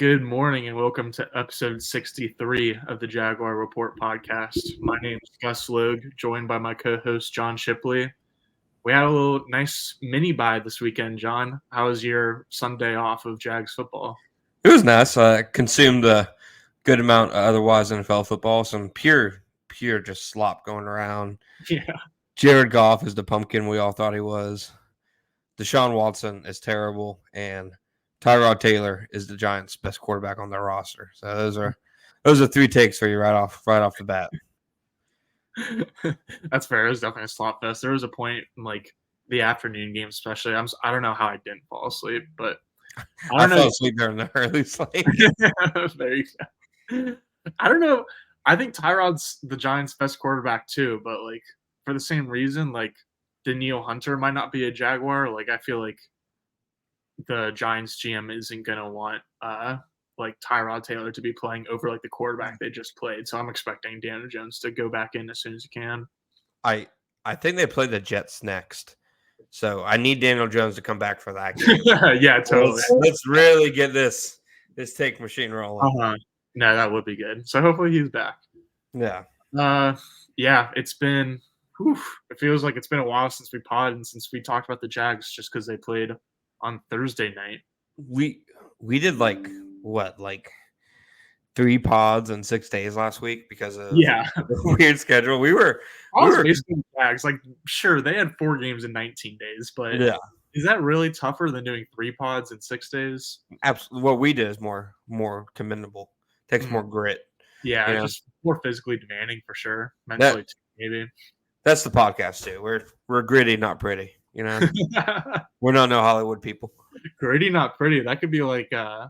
Good morning and welcome to episode 63 of the Jaguar Report podcast. My name is Gus Logue, joined by my co-host John Shipley. We had a little nice mini bye this weekend, John. How was your Sunday off of Jags football? It was nice. I consumed a good amount of otherwise NFL football. Some pure just slop going around. Yeah. Jared Goff is the pumpkin we all thought he was. Deshaun Watson is terrible, and Tyrod Taylor is the Giants' best quarterback on their roster. So those are three takes for you right off the bat. That's fair. It was definitely a slop fest. There was a point in like the afternoon game, especially. I don't know how I didn't fall asleep, but I fell asleep during the early slate. There you go. I don't know. I think Tyrod's the Giants' best quarterback too, but like for the same reason, like Daniil Hunter might not be a Jaguar. Like I feel like the Giants GM isn't gonna want like Tyrod Taylor to be playing over like the quarterback they just played. So I'm expecting Daniel Jones to go back in as soon as he can. I think they play the Jets next. So I need Daniel Jones to come back for that game. Yeah, totally. Let's really get this take machine rolling. No, that would be good. So hopefully he's back. Yeah. Yeah, it's been it feels like it's been a while since we podded and since we talked about the Jags just because they played on Thursday night. We did like 3 pods in 6 days last week because of the weird schedule. We were basically Jags. Like, sure, they had 4 games in 19 days, but yeah. Is that really tougher than doing 3 pods in 6 days? Absolutely. What we did is more commendable. Takes more grit. Yeah, just more physically demanding for sure. Mentally, maybe. That's the podcast too. We're gritty, not pretty. You know, we're not no Hollywood people. Gritty, not pretty. That could be like I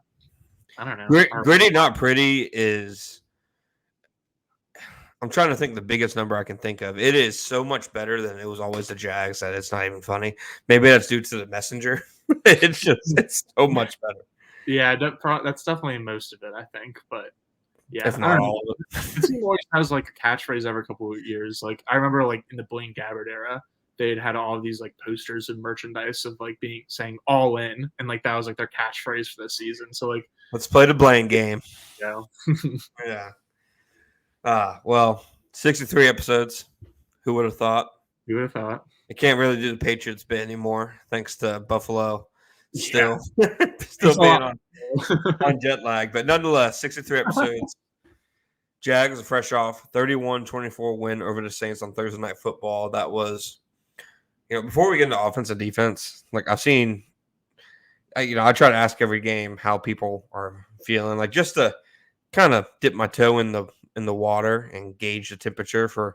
don't know. Gritty, not pretty is. I'm trying to think the biggest number I can think of. It is so much better than it was always the Jags that it's not even funny. Maybe that's due to the messenger. It's so much better. Yeah, that's definitely most of it, I think. But yeah, if not all of it. The team always has like a catchphrase every couple of years. Like I remember, like in the Blaine Gabbert era, they'd had all of these like posters and merchandise of like saying "all in," and like that was like their catchphrase for the season. So like, let's play the Blaine game. Yeah. Yeah. Well, 63 episodes. Who would have thought? Who would have thought? I can't really do the Patriots bit anymore, thanks to Buffalo. Still being on jet lag. But nonetheless, 63 episodes. Jags are fresh off 31-24 win over the Saints on Thursday Night Football. That was, before we get into offense and defense, like I've seen, I try to ask every game how people are feeling, like just to kind of dip my toe in the water and gauge the temperature for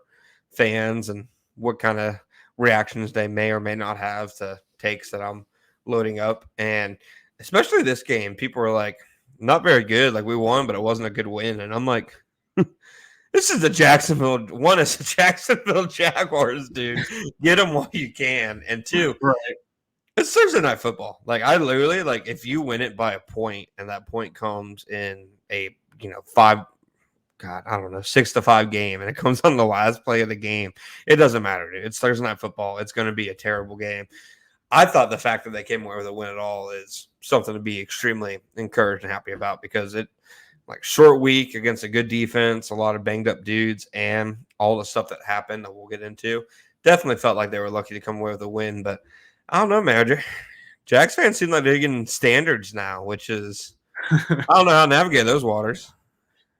fans and what kind of reactions they may or may not have to takes that I'm loading up. And especially this game, people were like, not very good. Like we won, but it wasn't a good win. And I'm like, this is the Jacksonville Jaguars, dude. Get them while you can. And 2, right. It's Thursday Night Football. Like I literally, like if you win it by a point and that point comes in a 6-5 game, and it comes on the last play of the game, it doesn't matter, dude. It's Thursday Night Football. It's going to be a terrible game. I thought the fact that they came away with a win at all is something to be extremely encouraged and happy about, because it, like, short week against a good defense, a lot of banged up dudes, and all the stuff that happened that we'll get into, definitely felt like they were lucky to come away with a win. But I don't know, man. Jags fans seem like they're getting standards now, which is I don't know how to navigate those waters.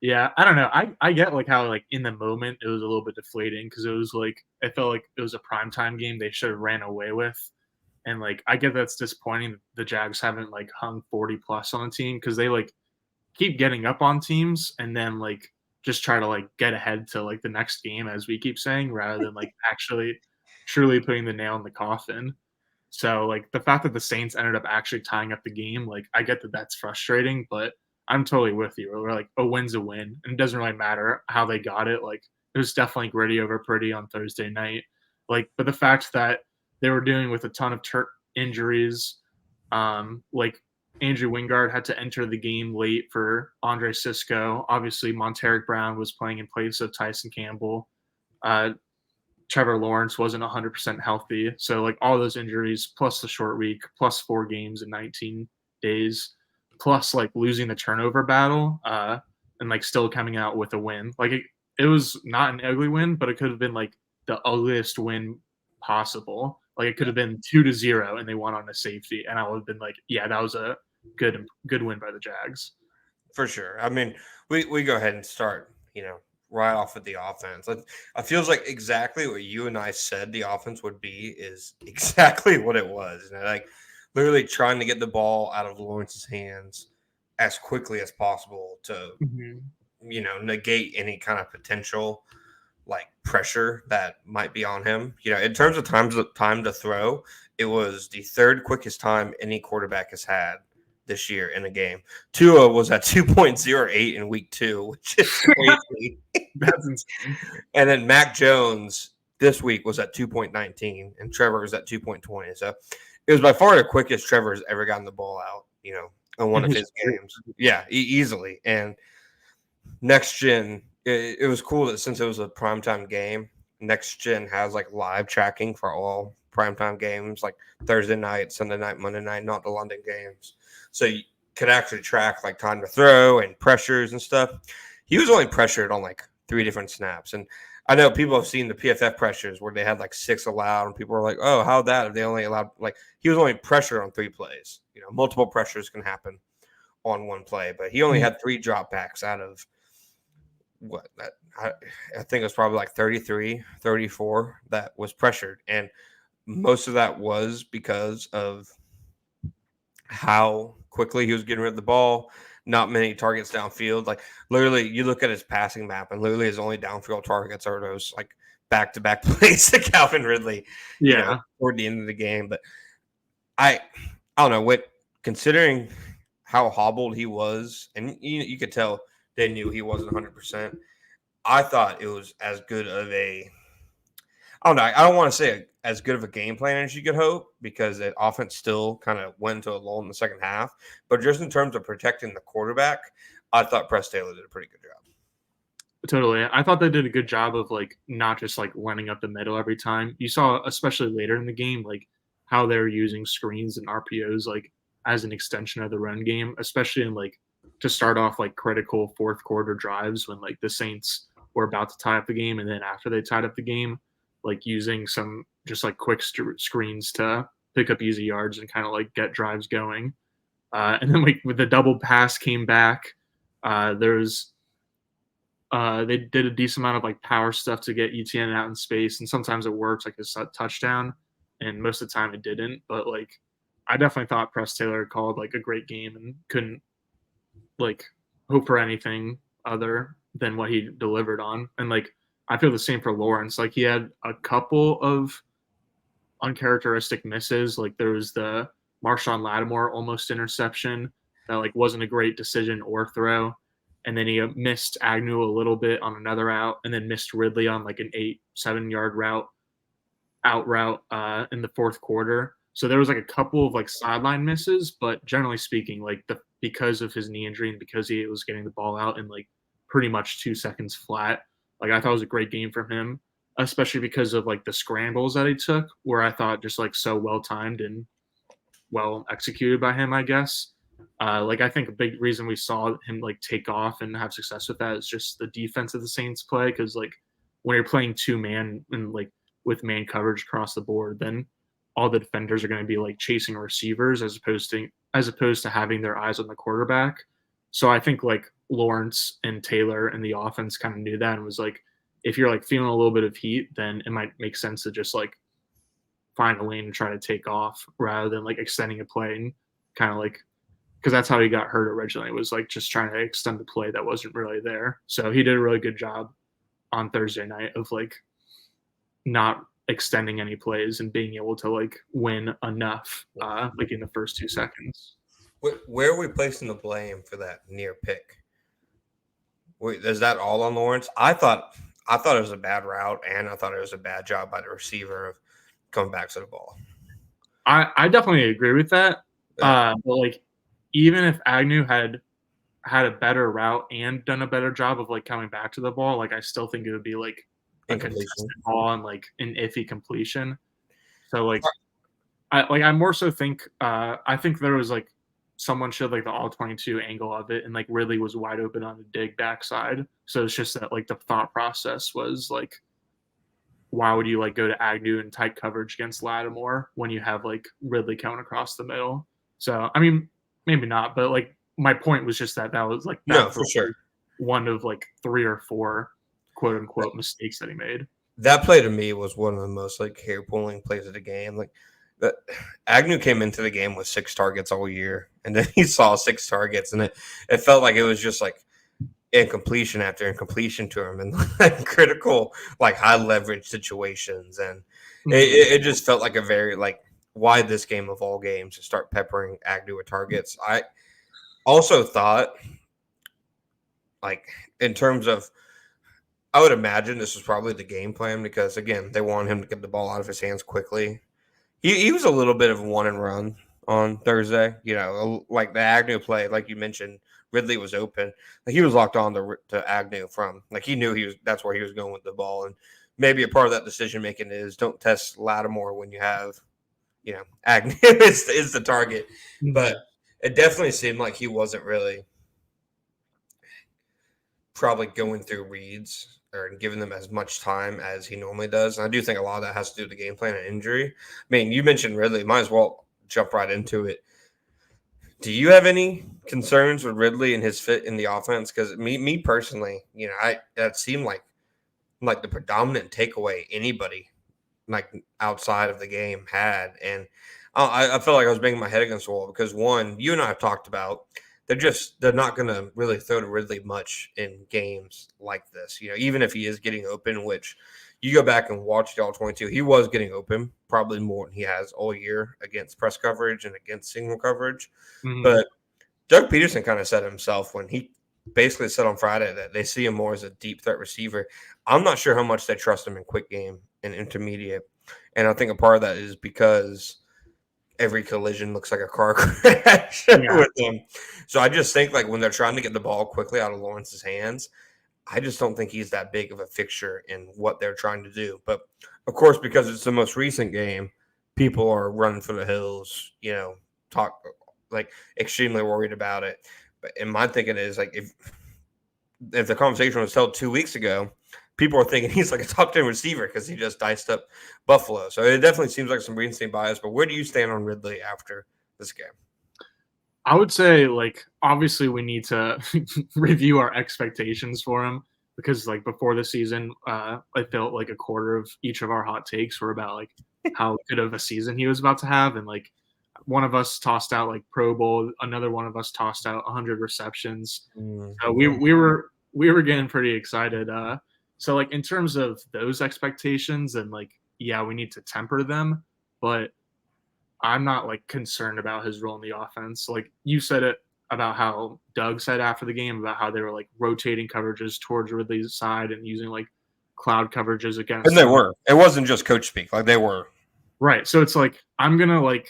Yeah, I don't know. I get like how like in the moment it was a little bit deflating because it was like it felt like it was a primetime game they should have ran away with. And like I get that's disappointing that the Jags haven't like hung 40 plus on a team because they like keep getting up on teams and then like just try to like get ahead to like the next game, as we keep saying, rather than like actually truly putting the nail in the coffin. So like the fact that the Saints ended up actually tying up the game, like I get that that's frustrating, but I'm totally with you. We're like, a win's a win, and it doesn't really matter how they got it. Like it was definitely gritty over pretty on Thursday night. Like, but the fact that they were dealing with a ton of injuries, like Andrew Wingard had to enter the game late for Andre Sisco. Obviously, Monteric Brown was playing in place of Tyson Campbell. Trevor Lawrence wasn't 100% healthy. So, like, all those injuries, plus the short week, plus 4 games in 19 days. plus like losing the turnover battle, and like still coming out with a win. Like it was not an ugly win, but it could have been like the ugliest win possible. Like it could have been 2-0 and they won on a safety, and I would have been like, yeah, that was a good win by the Jags. For sure. I mean, we go ahead and start, right off with the offense. I feels like exactly what you and I said the offense would be is exactly what it was. And like literally trying to get the ball out of Lawrence's hands as quickly as possible to, negate any kind of potential like pressure that might be on him. In terms of time to throw, it was the third quickest time any quarterback has had this year in a game. Tua was at 2.08 in week 2, which is crazy. That's insane. And then Mac Jones this week was at 2.19 and Trevor was at 2.20. So it was by far the quickest Trevor's ever gotten the ball out, in one of his games. Yeah, easily. And next gen, it was cool that since it was a primetime game, next gen has like live tracking for all primetime games, like Thursday night, Sunday night, Monday night, not the London games. So you could actually track like time to throw and pressures and stuff. He was only pressured on like 3 different snaps. And I know people have seen the PFF pressures where they had like 6 allowed and people were like, oh, how that if they only allowed like he was only pressured on 3 plays. Multiple pressures can happen on one play, but he only had 3 dropbacks out of what that I think it was probably like 33, 34 that was pressured. And most of that was because of how quickly he was getting rid of the ball, not many targets downfield. Like literally you look at his passing map and literally his only downfield targets are those like back-to-back plays to Calvin Ridley, toward the end of the game. But I don't know what, considering how hobbled he was, and you could tell they knew he wasn't 100%. I thought it was as good of a, I don't know, I don't want to say as good of a game plan as you could hope because the offense still kind of went into a lull in the second half. But just in terms of protecting the quarterback, I thought Press Taylor did a pretty good job. Totally. I thought they did a good job of like not just like lining up the middle every time. You saw, especially later in the game, like how they're using screens and RPOs like as an extension of the run game, especially in like to start off like critical fourth quarter drives when like the Saints were about to tie up the game, and then after they tied up the game, like using some just like quick screens to pick up easy yards and kind of like get drives going. And then like with the double pass came back, there's they did a decent amount of like power stuff to get ETN out in space, and sometimes it works like a touchdown, and most of the time it didn't. But like, I definitely thought Press Taylor called like a great game and couldn't like hope for anything other than what he delivered on. And like, I feel the same for Lawrence. Like he had a couple of uncharacteristic misses. Like there was the Marshawn Lattimore almost interception that like wasn't a great decision or throw. And then he missed Agnew a little bit on another out, and then missed Ridley on like an 8-7 yard route in the fourth quarter. So there was like a couple of like sideline misses, but generally speaking, like because of his knee injury and because he was getting the ball out in like pretty much 2 seconds flat, like I thought it was a great game from him, especially because of like the scrambles that he took, where I thought just like so well timed and well executed by him, I guess. Like I think a big reason we saw him like take off and have success with that is just the defense of the Saints play, because like when you're playing 2-man and like with man coverage across the board, then all the defenders are going to be like chasing receivers as opposed to having their eyes on the quarterback. So I think like Lawrence and Taylor and the offense kind of knew that and was like, if you're like feeling a little bit of heat, then it might make sense to just like find a lane and try to take off rather than like extending a play and kind of like, because that's how he got hurt originally, was like just trying to extend the play that wasn't really there. So he did a really good job on Thursday night of like not extending any plays and being able to like win enough like in the first 2 seconds. Where are we placing the blame for that near pick? Is that all on Lawrence? I thought it was a bad route, and I thought it was a bad job by the receiver of coming back to the ball. I definitely agree with that. But like, even if Agnew had a better route and done a better job of like coming back to the ball, like I still think it would be like a contested ball and like an iffy completion. So like I more so think I think there was like someone showed like the all 22 angle of it, and like Ridley was wide open on the dig backside. So it's just that like the thought process was like, why would you like go to Agnew in tight coverage against Lattimore when you have like Ridley coming across the middle? So I mean, maybe not, but like my point was just that was like No, that for was sure. one of like 3 or 4 quote unquote mistakes that he made. That play to me was one of the most like hair pulling plays of the game. Like that Agnew came into the game with 6 targets all year, and then he saw 6 targets, and it felt like it was just like incompletion after incompletion to him, and like critical, like high leverage situations, and it just felt like a very like why this game of all games to start peppering Agnew with targets. I also thought like in terms of I would imagine this was probably the game plan because again they want him to get the ball out of his hands quickly. He was a little bit of a one and run on Thursday. You know, like the Agnew play, like you mentioned, Ridley was open. Like he was locked on to Agnew from like he knew that's where he was going with the ball, and maybe a part of that decision making is don't test Lattimore when you have, you know, Agnew is the target, but it definitely seemed like he wasn't really probably going through reads or giving them as much time as he normally does. And I do think a lot of that has to do with the game plan and injury. I mean, you mentioned Ridley. Might as well jump right into it. Do you have any concerns with Ridley and his fit in the offense? Because me personally, you know, that seemed like the predominant takeaway anybody like outside of the game had, and I felt like I was banging my head against the wall because one, you and I have talked about they're not going to really throw to Ridley much in games like this. You know, even if he is getting open, which you go back and watch the all 22, he was getting open probably more than he has all year against press coverage and against single coverage. But Doug Peterson kind of said himself when he basically said on Friday that they see him more as a deep threat receiver. I'm not sure how much they trust him in quick game and intermediate. And I think a part of that is because every collision looks like a car crash with them. So I just think like when they're trying to get the ball quickly out of Lawrence's hands, I just don't think he's that big of a fixture in what they're trying to do. But of course, because it's the most recent game, people are running for the hills, you know, talk like extremely worried about it. But in my thinking is like if the conversation was held 2 weeks ago, people are thinking he's like a top 10 receiver because he just diced up Buffalo. So it definitely seems like some recency bias. But where do you stand on Ridley after this game? I would say, like, obviously we need to review our expectations for him because, like, before the season, I felt like a quarter of each of our hot takes were about, like, how good of a season he was about to have. And, like, one of us tossed out, like, Pro Bowl. Another one of us tossed out 100 receptions. So we were getting pretty excited. So, like, in terms of those expectations and, like, yeah, we need to temper them. But I'm not like concerned about his role in the offense. Like you said it about how Doug said after the game about how they were like rotating coverages towards Ridley's side and using like cloud coverages against And they him. were. It wasn't just coach speak. Like they were. Right. So it's like I'm gonna like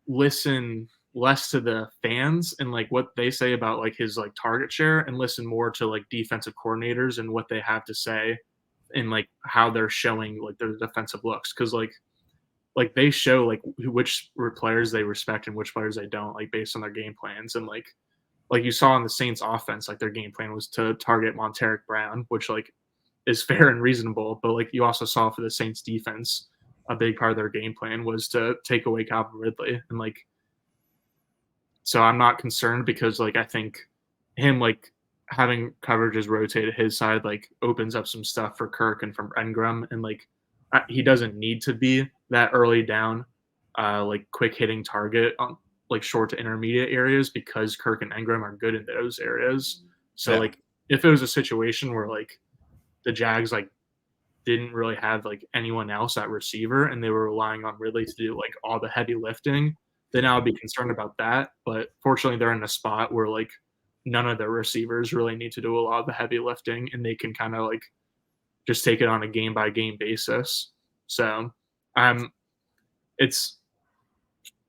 listen less to the fans and like what they say about like his like target share and listen more to like defensive coordinators and what they have to say and like how they're showing like their defensive looks. Cause like they show like which players they respect and which players they don't, like based on their game plans. And like you saw in the Saints offense, like their game plan was to target Monteric Brown, which like is fair and reasonable. But like you also saw for the Saints defense, a big part of their game plan was to take away Calvin Ridley. And like, so I'm not concerned because like I think him like having coverages rotate at his side like opens up some stuff for Kirk and from Engram, and like he doesn't need to be that early down, like quick hitting target on like short to intermediate areas because Kirk and Engram are good in those areas. So like if it was a situation where like the Jags like didn't really have like anyone else at receiver and they were relying on Ridley to do like all the heavy lifting, then I would be concerned about that. But fortunately, they're in a spot where like none of their receivers really need to do a lot of the heavy lifting and they can kind of like just take it on a game by game basis. So it's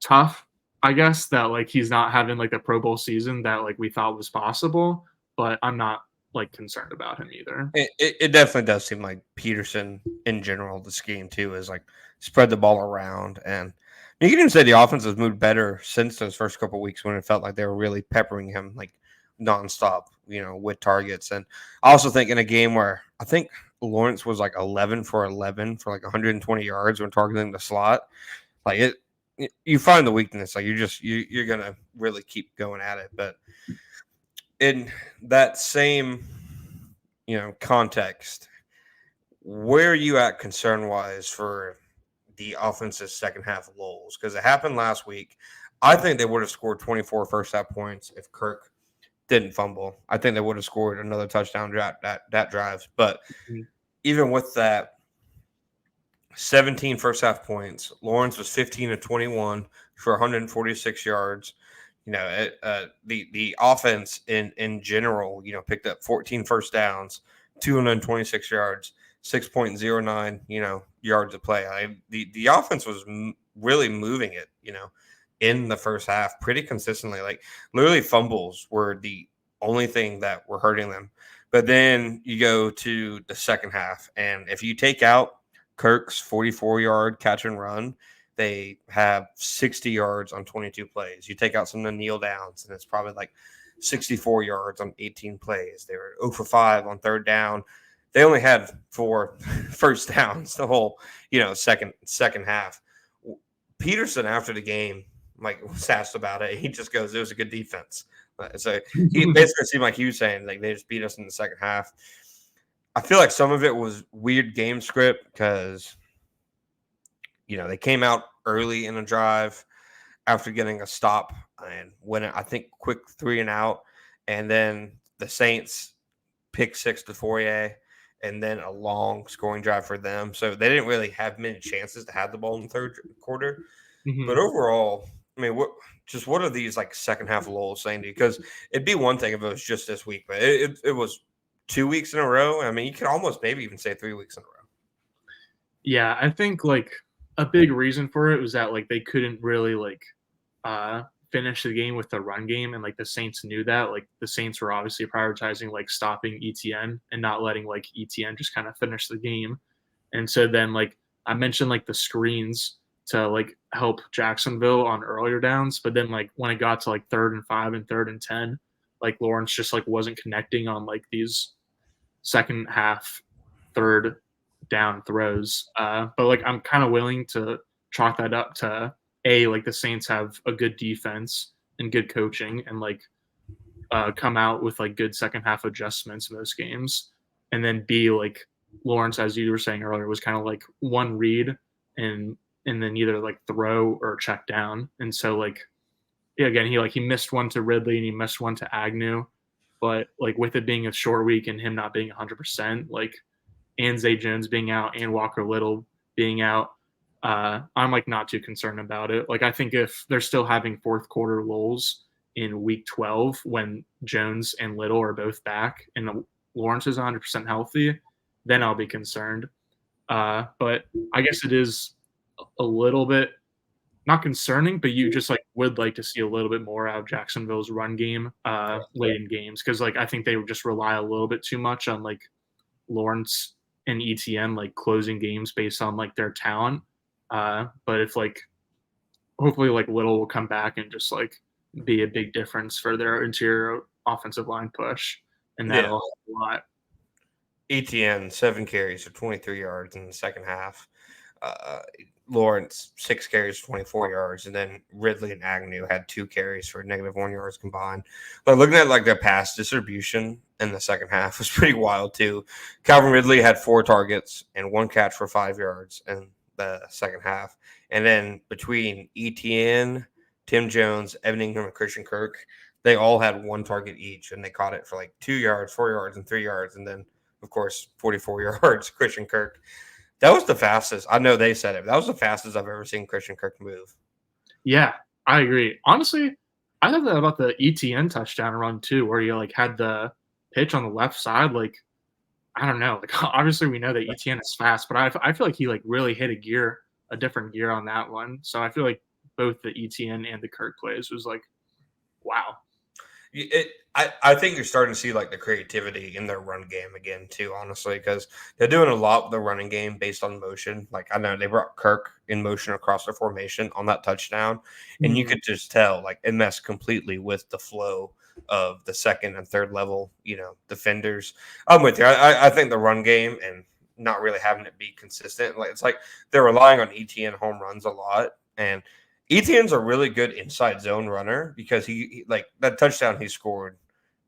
tough, I guess, that like he's not having like a Pro Bowl season that like we thought was possible, but I'm not like concerned about him either. It definitely does seem like Peterson in general, the scheme too, is like spread the ball around. And you can even say the offense has moved better since those first couple of weeks when it felt like they were really peppering him like nonstop, with targets. And I also think in a game where I think Lawrence was like 11 for 11 for like 120 yards when targeting the slot, like you find the weakness. Like you're gonna really keep going at it. But in that same context, where are you at concern wise for the offense's second half lulls? Because it happened last week. I think they would have scored 24 first half points if Kirk didn't fumble. I think they would have scored another touchdown that drive. But even with that, 17 first half points, Lawrence was 15 to 21 for 146 yards. The offense in general, picked up 14 first downs, 226 yards, 6.09, yards of play. The offense was really moving it, in the first half pretty consistently. Like literally fumbles were the only thing that were hurting them. But then you go to the second half, and if you take out Kirk's 44-yard catch and run, they have 60 yards on 22 plays. You take out some of the kneel downs, and it's probably like 64 yards on 18 plays. They were 0 for 5 on third down. They only had 4 first downs the whole, second half. Peterson, after the game, was asked about it. He just goes, "It was a good defense." So he basically seemed like he was saying, like, they just beat us in the second half. I feel like some of it was weird game script because they came out early in a drive after getting a stop and winning, I think, quick 3 and out. And then the Saints pick 6 to Fourier and then a long scoring drive for them. So they didn't really have many chances to have the ball in the third quarter. Mm-hmm. But overall, I mean, what are these like second half lulls saying to you? Because it'd be one thing if it was just this week, but it was 2 weeks in a row. I mean, you could almost maybe even say 3 weeks in a row. Yeah, I think like a big reason for it was that like they couldn't really finish the game with the run game, and like the Saints knew that. Like the Saints were obviously prioritizing like stopping ETN and not letting like ETN just kind of finish the game. And so then like I mentioned like the screens to like help Jacksonville on earlier downs, but then like when it got to like 3rd and 5 and 3rd and 10, like Lawrence just like wasn't connecting on like these second half third down throws. But like I'm kind of willing to chalk that up to like the Saints have a good defense and good coaching and like come out with like good second half adjustments in those games. And then B, like Lawrence, as you were saying earlier, was kind of like one read and then either like throw or check down. And so like, yeah, again, he missed one to Ridley and he missed one to Agnew. But like with it being a short week and him not being 100%, like and Zay Jones being out and Walker Little being out, I'm like not too concerned about it. Like I think if they're still having fourth quarter lulls in week 12 when Jones and Little are both back and Lawrence is 100% healthy, then I'll be concerned. But I guess it is a little bit not concerning, but you just like would like to see a little bit more out of Jacksonville's run game late in games, because like I think they would just rely a little bit too much on like Lawrence and ETN like closing games based on like their talent. But if like hopefully like Little will come back and just like be a big difference for their interior offensive line push, and that'll help a lot. ETN 7 carries for 23 yards in the second half. Lawrence 6 carries, 24 yards, and then Ridley and Agnew had 2 carries for -1 yards combined. But looking at like their pass distribution in the second half was pretty wild too. Calvin Ridley had 4 targets and 1 catch for 5 yards in the second half, and then between ETN, Tim Jones, Evan Ingram, and Christian Kirk, they all had 1 target each, and they caught it for like 2 yards, 4 yards, and 3 yards, and then of course 44 yards. Christian Kirk. That was the fastest. I know they said it. That was the fastest I've ever seen Christian Kirk move. Yeah, I agree. Honestly, I thought that about the ETN touchdown run too, where you like had the pitch on the left side. Like, I don't know. Like, obviously we know that ETN is fast, but I feel like he like really hit a different gear on that one. So I feel like both the ETN and the Kirk plays was like, wow. I think you're starting to see like the creativity in their run game again too, honestly, because they're doing a lot with the running game based on motion. Like I know they brought Kirk in motion across their formation on that touchdown, and you Mhm. could just tell like it messed completely with the flow of the second and third level, defenders. I'm with you. I think the run game and not really having it be consistent, like it's like they're relying on ETN home runs a lot, and ETN's a really good inside zone runner because he like that touchdown he scored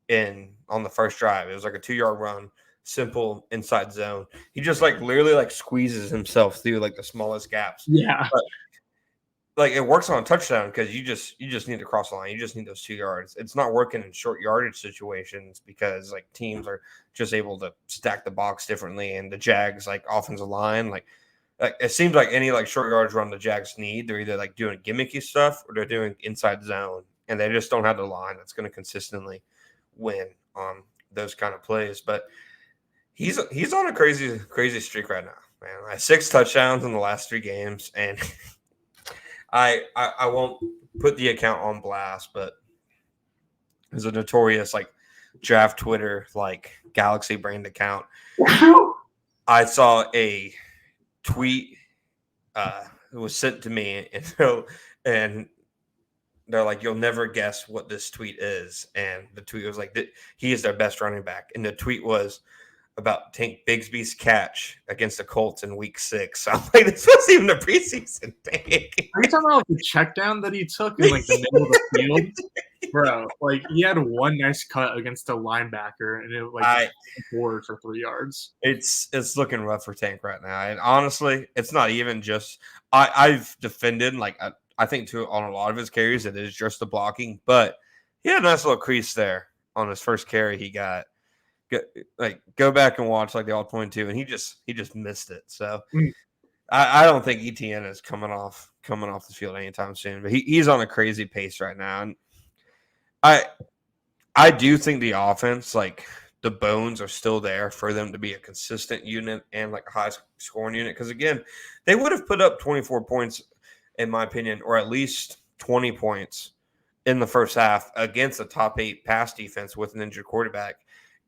in on the first drive. It was like a 2-yard run, simple inside zone. He just like literally like squeezes himself through like the smallest gaps. Yeah. But like it works on a touchdown because you just need to cross the line. You just need those 2 yards. It's not working in short yardage situations because like teams are just able to stack the box differently, and the Jags like offensive line like it seems like any like short yardage run the Jags need, they're either like doing gimmicky stuff or they're doing inside zone, and they just don't have the line that's going to consistently win on those kind of plays. But he's on a crazy streak right now, man. Like 6 touchdowns in the last 3 games, and I won't put the account on blast, but there's a notorious like draft Twitter like Galaxy brand account. I saw a tweet it was sent to me, and they're like, "You'll never guess what this tweet is." And the tweet was like, "He is their best running back." And the tweet was about Tank Bigsby's catch against the Colts in Week 6. So I'm like, this wasn't even a preseason thing. Are you talking about like the check down that he took in like the middle of the field? Bro, like he had one nice cut against a linebacker and it like forward for 3 yards. It's looking rough for Tank right now, and honestly, it's not even just I've defended like I think too on a lot of his carries it is just the blocking, but he had a nice little crease there on his first carry he got. Go back and watch like the all 22, and he just missed it. So I don't think ETN is coming off the field anytime soon, but he's on a crazy pace right now, and I do think the offense like the bones are still there for them to be a consistent unit and like a high scoring unit. Because again, they would have put up 24 points, in my opinion, or at least 20 points in the first half against a top 8 pass defense with an injured quarterback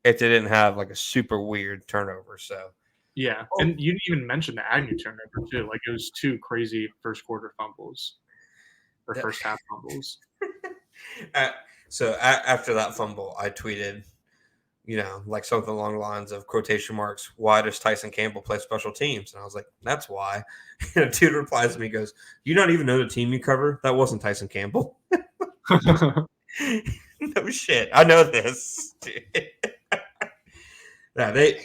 if they didn't have like a super weird turnover. So yeah, and you didn't even mention the Agnew turnover too. Like it was 2 crazy first quarter fumbles or first half fumbles. So after that fumble, I tweeted, like something along the lines of quotation marks, "Why does Tyson Campbell play special teams?" And I was like, "That's why." And a dude replies to me, goes, "You don't even know the team you cover? That wasn't Tyson Campbell." No shit. I know this. Yeah, they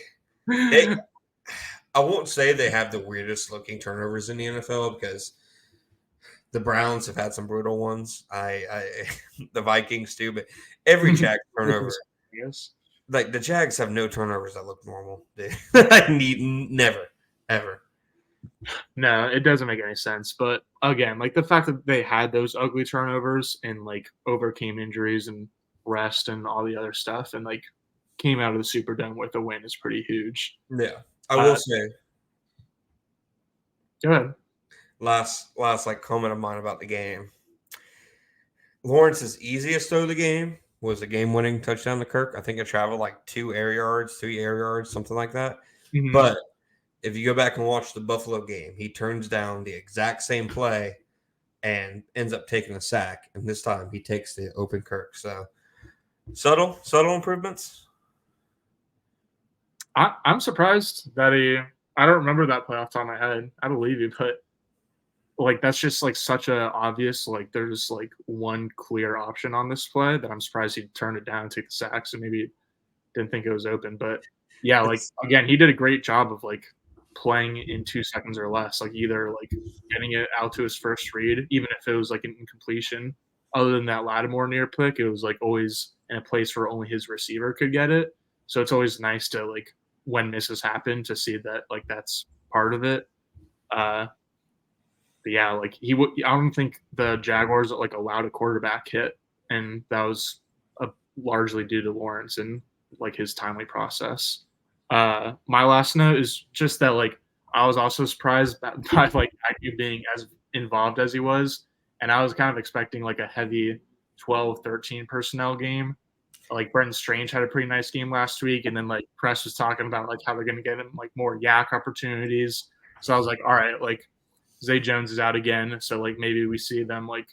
I won't say they have the weirdest looking turnovers in the NFL because the Browns have had some brutal ones. The Vikings too, but every Jags turnover, like the Jags have no turnovers that look normal. Never, ever. No, it doesn't make any sense. But again, like the fact that they had those ugly turnovers and like overcame injuries and rest and all the other stuff and like came out of the Superdome with a win is pretty huge. Yeah, I will say. Go ahead. Last like comment of mine about the game. Lawrence's easiest throw of the game was a game-winning touchdown to Kirk. I think it traveled like 2 air yards, 3 air yards, something like that. Mm-hmm. But if you go back and watch the Buffalo game, he turns down the exact same play and ends up taking a sack. And this time he takes the open Kirk. So subtle improvements. I'm surprised that I don't remember that play off the top of my head. I believe you, but like that's just like such a obvious like there's like one clear option on this play that I'm surprised he turned it down and took the sack. So maybe didn't think it was open. But yeah, like again, he did a great job of like playing in 2 seconds or less, like either like getting it out to his first read, even if it was like an incompletion. Other than that Lattimore near pick, it was like always in a place where only his receiver could get it. So it's always nice to like when misses happen to see that like that's part of it. But yeah, like I don't think the Jaguars like allowed a quarterback hit, and that was largely due to Lawrence and like his timely process. My last note is just that like I was also surprised by like Agnew being as involved as he was, and I was kind of expecting like a heavy 12-13 personnel game like Brenton Strange had a pretty nice game last week, and then like press was talking about like how they're going to get him like more yak opportunities. So I was like, all right, like Zay Jones is out again, so like maybe we see them like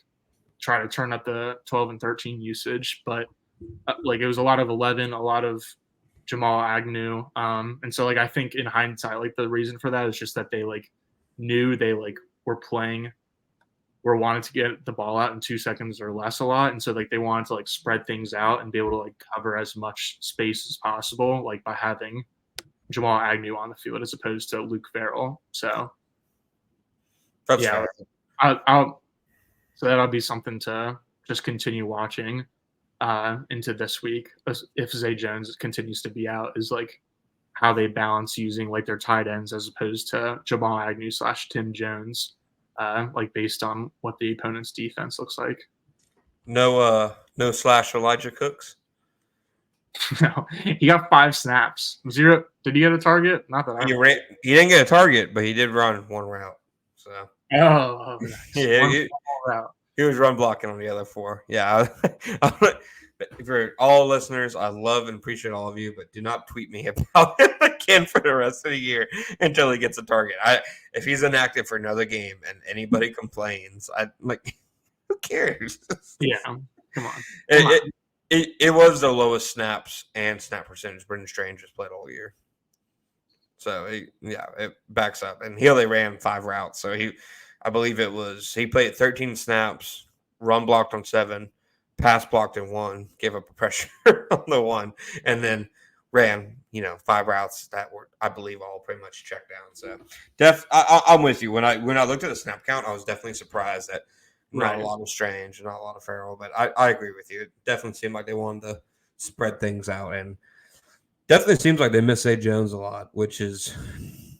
try to turn up the 12 and 13 usage, but like it was a lot of 11, a lot of Jamal Agnew, and so like I think in hindsight, like the reason for that is just that they like knew they like were wanting to get the ball out in 2 seconds or less a lot, and so like they wanted to like spread things out and be able to like cover as much space as possible, like by having Jamal Agnew on the field as opposed to Luke Farrell. So That's yeah, fair. so that'll be something to just continue watching into this week if Zay Jones continues to be out, is like how they balance using like their tight ends as opposed to Jamal Agnew / Tim Jones, like based on what the opponent's defense looks like. No slash Elijah Cooks. No, he got 5 snaps. 0. Did he get a target? Not that I He didn't get a target, but he did run one route. So nice. yeah, he was run blocking on the other 4. Yeah. For all listeners, I love and appreciate all of you, but do not tweet me about him again for the rest of the year until he gets a target. If he's inactive for another game and anybody complains, I'm like, who cares? Yeah, come on. It was the lowest snaps and snap percentage Brenton Strange has played all year. So it backs up. And he only ran 5 routes. So I believe he played 13 snaps, run blocked on 7, pass blocked in 1, gave up a pressure on the 1, and then ran 5 routes that were, I believe, all pretty much checked down. So I'm with you. When I looked at the snap count, I was definitely surprised that not a lot of Strange, not a lot of Farrell, but I agree with you. It definitely seemed like they wanted to spread things out, and definitely seems like they miss Zay Jones a lot, which is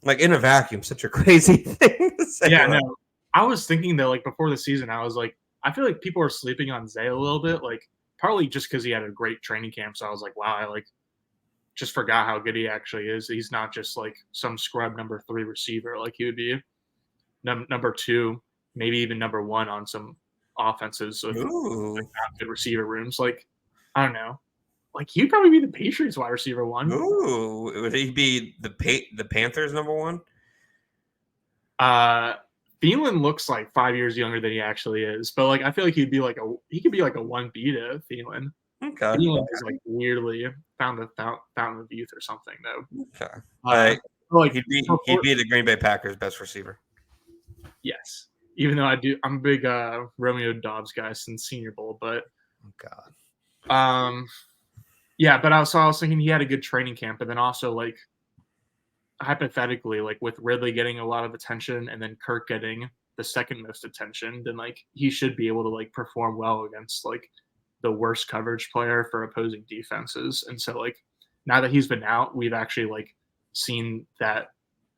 like in a vacuum such a crazy thing to say. Yeah, no. I was thinking that like before the season, I was like, I feel like people are sleeping on Zay a little bit, like partly just because he had a great training camp. So I was like, wow, I like just forgot how good he actually is. He's not just like some scrub number 3 receiver. Like he would be number 2, maybe even number 1 on some offenses with like, good receiver rooms. Like, I don't know. Like he'd probably be the Patriots wide receiver 1. Ooh, would he be the Panthers number 1? Thielen looks like 5 years younger than he actually is, but like I feel like he could be like a 1B to Thielen. Okay. Thielen is like weirdly found the fountain of youth or something though. Okay. Like he'd be the Green Bay Packers' best receiver. Yes, even though I'm a big Romeo Doubs guy since Senior Bowl, but yeah. But I was thinking he had a good training camp, and then also like hypothetically, like with Ridley getting a lot of attention and then Kirk getting the second most attention, then like he should be able to like perform well against like the worst coverage player for opposing defenses. And so like now that he's been out, we've actually like seen that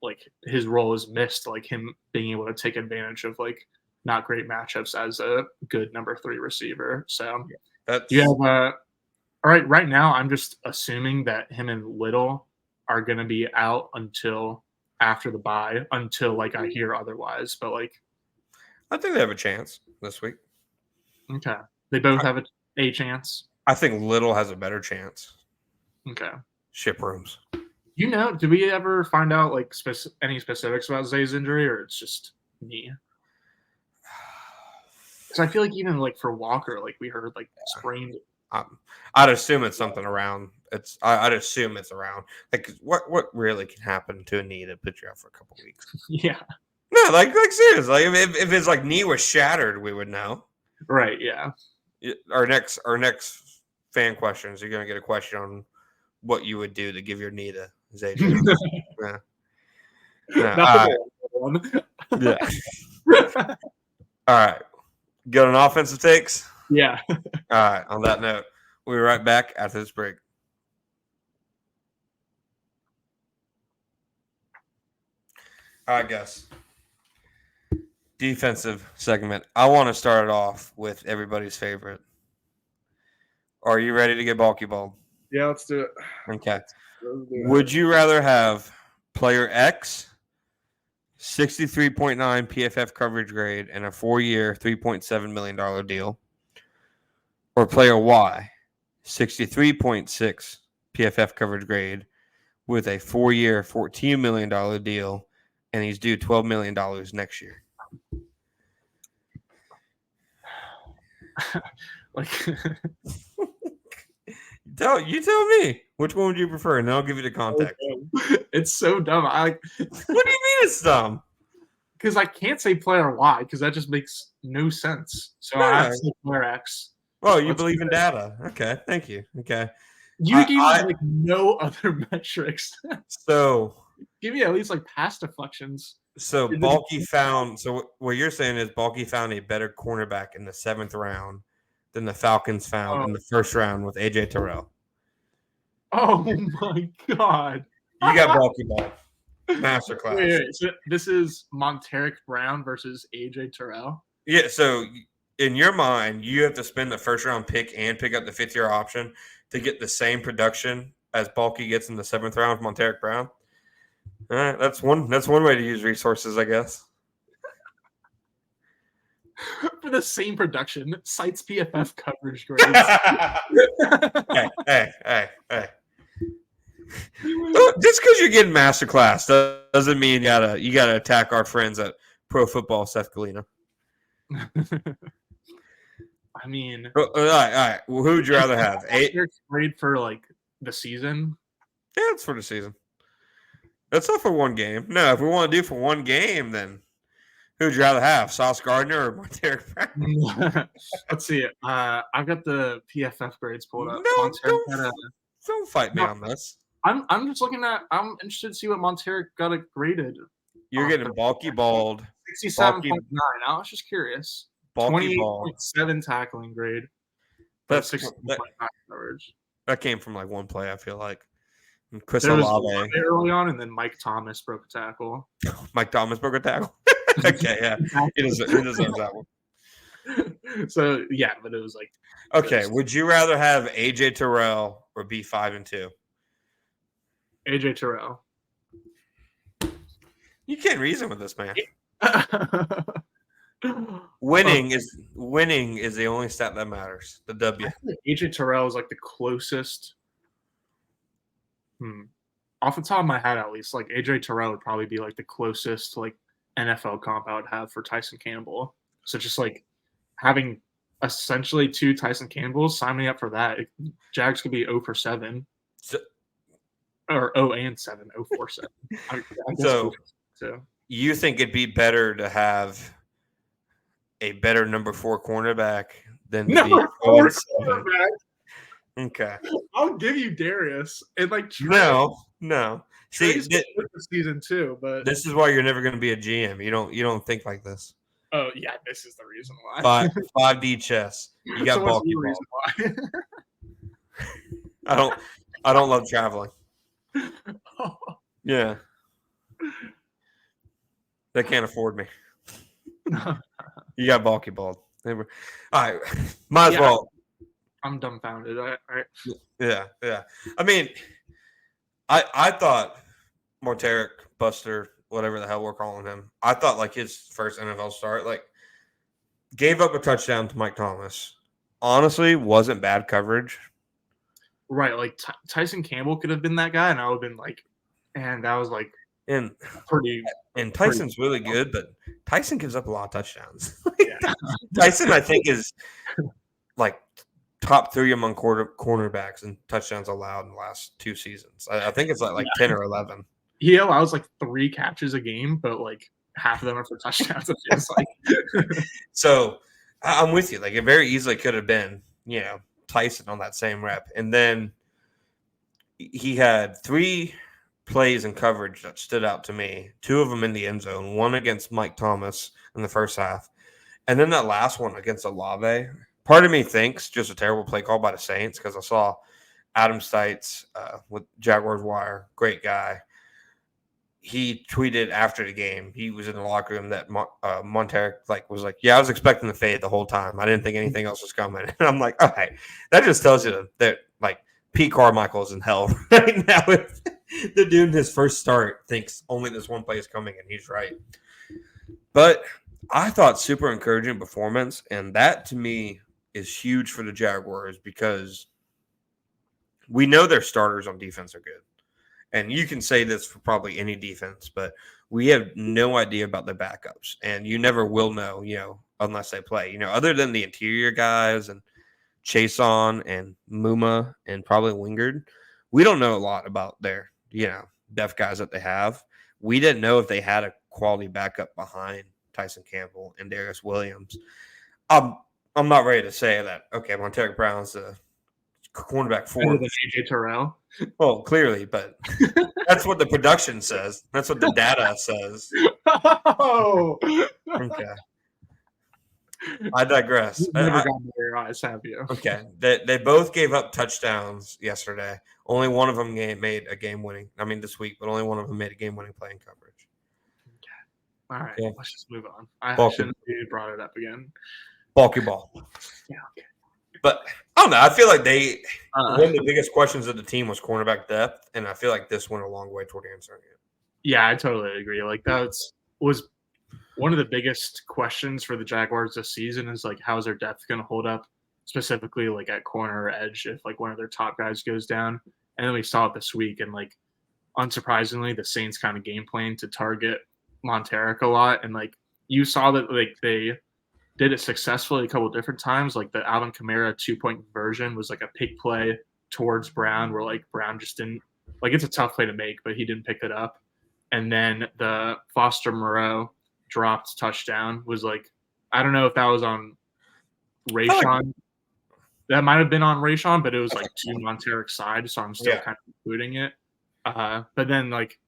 like his role is missed, like him being able to take advantage of like not great matchups as a good number 3 receiver. So do you have all right, right now I'm just assuming that him and Little are going to be out until after the bye, until like I hear otherwise. But like, I think they have a chance this week. Okay, they both have a chance. I think Little has a better chance. Okay, ship rooms. Did we ever find out like any specifics about Zay's injury, or it's just me? Because I feel like even like for Walker, like we heard like sprained. I'd assume it's something around. I'd assume it's around. Like what really can happen to a knee that puts you out for a couple weeks? Yeah. No, like seriously. If his like knee was shattered, we would know. Right. Yeah. Our next fan questions. You're gonna get a question on what you would do to give your knee to Zay Jones. Yeah. Yeah. All right. Got an offensive takes? Yeah. All right. On that note, we'll be right back after this break. All right, Gus. Defensive segment. I want to start it off with everybody's favorite. Are you ready to get bulky balled? Yeah, let's do it. Okay. Would you rather have player X, 63.9 PFF coverage grade, and a 4-year, $3.7 million deal, or player Y, 63.6 PFF coverage grade with a 4-year, $14 million deal, and he's due $12 million next year. Like, you tell me. Which one would you prefer? And then I'll give you the context. it's so dumb. What do you mean it's dumb? Because I can't say player Y because that just makes no sense. So I have to say player X. Oh, you believe in data. Okay, thank you. Okay. You gave me like no other metrics. So give me at least like pass deflections. So Balky found. So what you're saying is Balky found a better cornerback in the 7th round than the Falcons found in the 1st round with AJ Terrell. Oh my God! You got Balky ball. Masterclass. Wait, so this is Monteric Brown versus AJ Terrell. Yeah. So in your mind, you have to spend the 1st round pick and pick up the 5th-year option to get the same production as Balky gets in the 7th round with Monteric Brown. All right, that's one way to use resources, I guess. For the same production, cites PFF coverage grades. Hey. Just because you're getting masterclass doesn't mean you gotta attack our friends at Pro Football Seth Galina. I mean, all right. Well, who would you rather have? Grade for like the season? Yeah, it's for the season. That's not for one game. No, if we want to do for one game, then who would you rather have, Sauce Gardner or Monteric Brown? Let's see. I've got the PFF grades pulled up. No, don't fight me on this. I'm just looking at. I'm interested to see what Monteric got it graded. You're getting Balky balled. 67.9. I was just curious. 28.7 tackling grade. That's 16.9 coverage. That came from like one play, I feel like. Chris Olave early on, and then Mike Thomas broke a tackle. Mike Thomas broke a tackle. Okay, yeah, he deserves that one. So yeah, but it was like. Okay, would you rather have AJ Terrell or be 5-2? AJ Terrell. You can't reason with this man. Winning is the only stat that matters. The W. AJ Terrell is like the closest. Off the top of my head, at least, like AJ Terrell would probably be like the closest like NFL comp I would have for Tyson Campbell. So just like having essentially 2 Tyson Campbells, sign me up for that. Jags could be 0 for 7. Or 0 and 7, 0 for 7. So you think it'd be better to have a better number 4 cornerback than to number 4 cornerback? Okay, I'll give you Darius and like no. See, this season too, but this is why you're never going to be a GM. You don't think like this. Oh yeah, this is the reason why. 5D chess. You got Balky ball. I don't love traveling. Yeah. They can't afford me. You got Balky balled. All right. Might as well. I'm dumbfounded. All right. Yeah. I mean, I thought Monteric, Buster, whatever the hell we're calling him, I thought like his first NFL start, like gave up a touchdown to Mike Thomas. Honestly, wasn't bad coverage. Right. Like Tyson Campbell could have been that guy, and I would have been like, and that was like pretty. And Tyson's really good, but Tyson gives up a lot of touchdowns. Tyson, I think, is like top 3 among cornerbacks and touchdowns allowed in the last 2 seasons. I think it's like 10 or 11. He allows like 3 catches a game, but like half of them are for touchdowns. It feels like. So I'm with you. Like it very easily could have been, Tyson on that same rep, and then he had 3 plays and coverage that stood out to me. 2 of them in the end zone, 1 against Mike Thomas in the first half, and then that last one against Olave. Part of me thinks just a terrible play call by the Saints because I saw Adam Stites with Jaguars Wire, great guy. He tweeted after the game, he was in the locker room, that Monteric was like, yeah, I was expecting the fade the whole time. I didn't think anything else was coming. And I'm like, all right, that just tells you that like Pete Carmichael is in hell right now. The dude in his first start thinks only this one play is coming, and he's right. But I thought super encouraging performance, and that to me is huge for the Jaguars because we know their starters on defense are good. And you can say this for probably any defense, but we have no idea about the backups. And you never will know, unless they play. Other than the interior guys and Chason and Muma and probably Wingard, we don't know a lot about their, depth guys that they have. We didn't know if they had a quality backup behind Tyson Campbell and Darius Williams. I'm not ready to say that, okay, Montaric Brown's a cornerback Better 4. than AJ Terrell. Well, clearly, but that's what the production says. That's what the data says. Oh, Okay. I digress. you've never gotten to your eyes, have you? Okay. They both gave up touchdowns yesterday. Only one of them made a game-winning. I mean, this week, but only one of them made a game-winning play in coverage. All right, Yeah. let's just move on. I Bulky. shouldn't have brought it up again. Bulky ball. Yeah, okay. But I don't know. I feel like one of the biggest questions of the team was cornerback depth, and I feel like this went a long way toward answering it. Yeah, I totally agree. Like that was one of the biggest questions for the Jaguars this season is like how's their depth going to hold up, specifically like at corner or edge if like one of their top guys goes down. And then we saw it this week, and like unsurprisingly, the Saints kind of game plan to target Montaric a lot, and like you saw that like they did it successfully a couple different times. Like the Alvin Kamara 2-point conversion was like a pick play towards Brown, where like Brown just didn't like it's a tough play to make, but he didn't pick it up. And then the Foster Moreau dropped touchdown was like I don't know if that was on Rayshon. That might have been on Rayshon, but it was like to Montaric's side, so I'm still kind of including it. But then like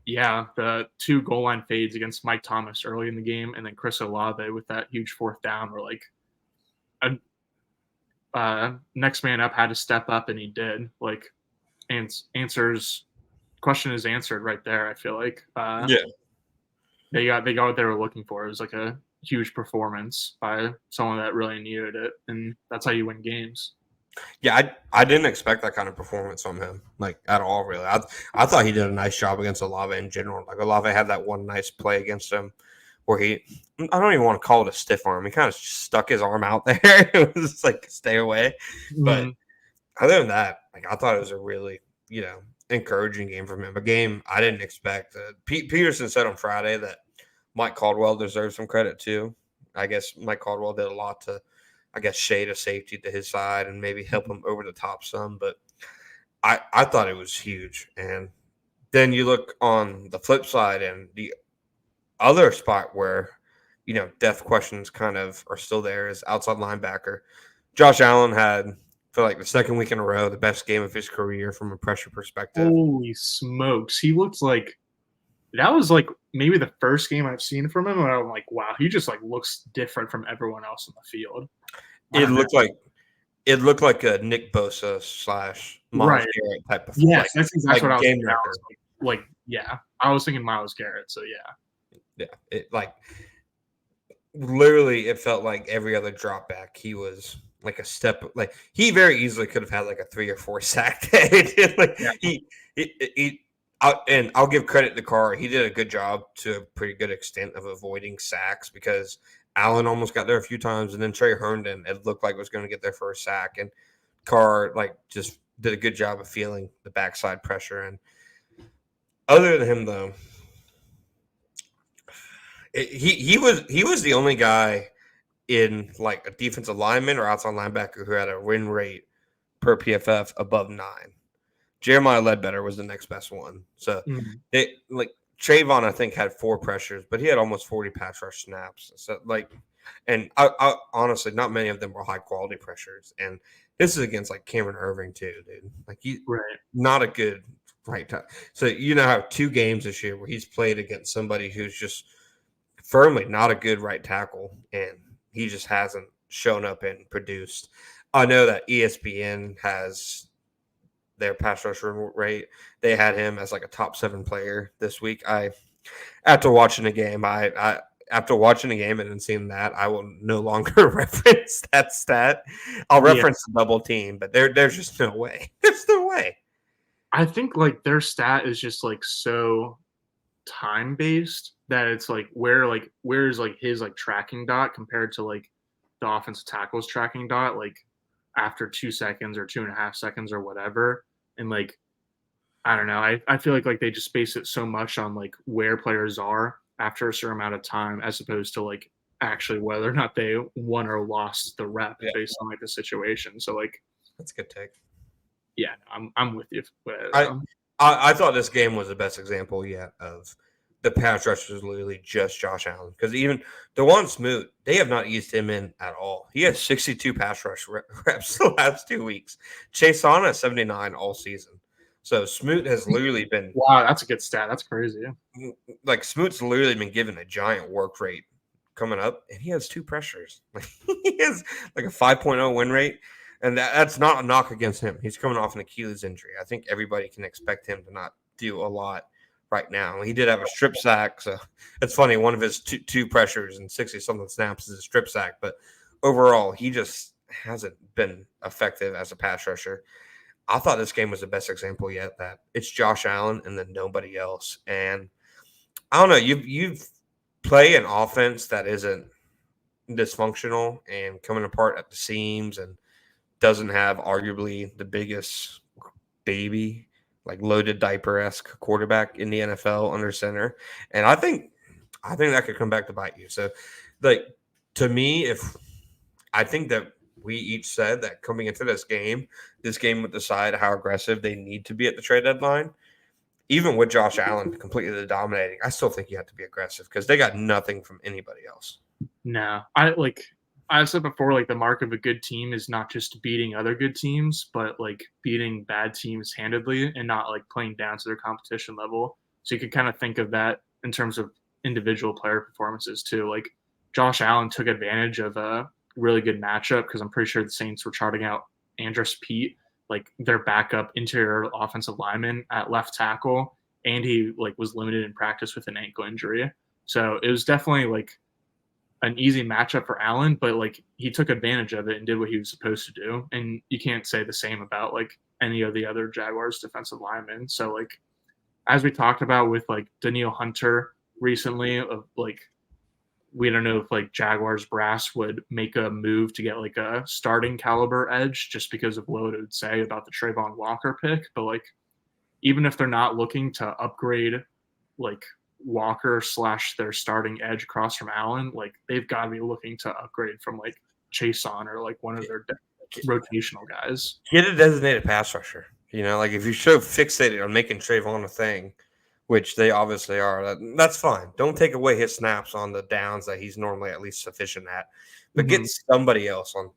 the 2 goal line fades against Mike Thomas early in the game, and then Chris Olave with that huge 4th down where like next man up had to step up, and he did. Like question is answered right there. I feel like they got what they were looking for. It was like a huge performance by someone that really needed it, and that's how you win games. Yeah, I didn't expect that kind of performance from him, like at all. Really, I thought he did a nice job against Olave in general. Like Olave had that one nice play against him where I don't even want to call it a stiff arm. He kind of stuck his arm out there. It was just like stay away. Mm-hmm. But other than that, like I thought it was a really encouraging game from him. A game I didn't expect. Peterson said on Friday that Mike Caldwell deserves some credit too. I guess Mike Caldwell did a lot to, shade a safety to his side and maybe help him over the top some. But I thought it was huge. And then you look on the flip side and the other spot where, depth questions kind of are still there is outside linebacker. Josh Allen had, for like the second week in a row, the best game of his career from a pressure perspective. Holy smokes. He looks like that was like maybe the first game I've seen from him, and I'm like, wow, he just like looks different from everyone else in the field. It looked like a Nick Bosa / Myles Garrett type of yes, that's exactly what I was thinking. I was thinking Myles Garrett. So yeah, it like literally it felt like every other drop back he was like a step. Like he very easily could have had like a 3 or 4 sack day. And I'll give credit to Carr. He did a good job to a pretty good extent of avoiding sacks because Allen almost got there a few times, and then Trey Herndon, it looked like was going to get their first sack, and Carr just did a good job of feeling the backside pressure. And other than him, though, he was the only guy in like a defensive lineman or outside linebacker who had a win rate per PFF above 9. Jeremiah Ledbetter was the next best one. So Trayvon, I think, had 4 pressures, but he had almost 40 pass rush snaps. So and I honestly, not many of them were high quality pressures. And this is against like Cameron Irving too, dude. Like not a good right time. So have 2 games this year where he's played against somebody who's just firmly not a good right tackle, and he just hasn't shown up and produced. I know that ESPN has their pass rush rate. They had him as like a top 7 player this week. After watching the game and then seeing that, I will no longer reference that stat. I'll reference the double team, but there's just no way. There's no way. I think like their stat is just like so time based that it's like where's like his like tracking dot compared to like the offensive tackle's tracking dot. Like after 2 seconds or 2.5 seconds or whatever. And like, I don't know. I feel like they just base it so much on like where players are after a certain amount of time, as opposed to like actually whether or not they won or lost the rep Yeah, based on like the situation. So like, that's a good take. yeah, I'm with you. I thought this game was the best example yet of the pass rush was literally just Josh Allen, because even DeJuan Smoot, they have not eased him in at all. He has 62 pass rush reps the last 2 weeks. Chase on has 79 all season. So Smoot has literally been Wow, that's a good stat. That's crazy. like Smoot's literally been given a giant work rate coming up, and he has 2 pressures. He has like a 5.0 win rate. And that's not a knock against him. He's coming off an Achilles injury. I think everybody can expect him to not do a lot right now. He did have a strip sack, so it's funny. One of his two pressures and 60-something snaps is a strip sack. But overall, he just hasn't been effective as a pass rusher. I thought this game was the best example yet that it's Josh Allen and then nobody else. And I don't know. You play an offense that isn't dysfunctional and coming apart at the seams and doesn't have arguably the biggest baby, like loaded diaper-esque quarterback in the NFL under center. And I think that could come back to bite you. So like to me, if I think that we each said that coming into this game would decide how aggressive they need to be at the trade deadline. Even with Josh Allen completely dominating, I still think you have to be aggressive because they got nothing from anybody else. No, I've said before, like the mark of a good team is not just beating other good teams, but like beating bad teams handedly and not like playing down to their competition level. So you could kind of think of that in terms of individual player performances too. Like Josh Allen took advantage of a really good matchup because I'm pretty sure the Saints were charting out Andrus Peat, like their backup interior offensive lineman at left tackle, and he like was limited in practice with an ankle injury. So it was definitely like an easy matchup for Allen, but like he took advantage of it and did what he was supposed to do. And you can't say the same about like any of the other Jaguars defensive linemen. So like as we talked about with like Danielle Hunter recently, of like we don't know if like Jaguars brass would make a move to get like a starting caliber edge just because of what it would say about the Trayvon Walker pick. But like even if they're not looking to upgrade like Walker / their starting edge across from Allen, like they've got to be looking to upgrade from like Chase on or like one of their rotational guys. Get a designated pass rusher. You know, like if you're so fixated on making Trayvon a thing, which they obviously are, that's fine. Don't take away his snaps on the downs that he's normally at least sufficient at. But get somebody else on.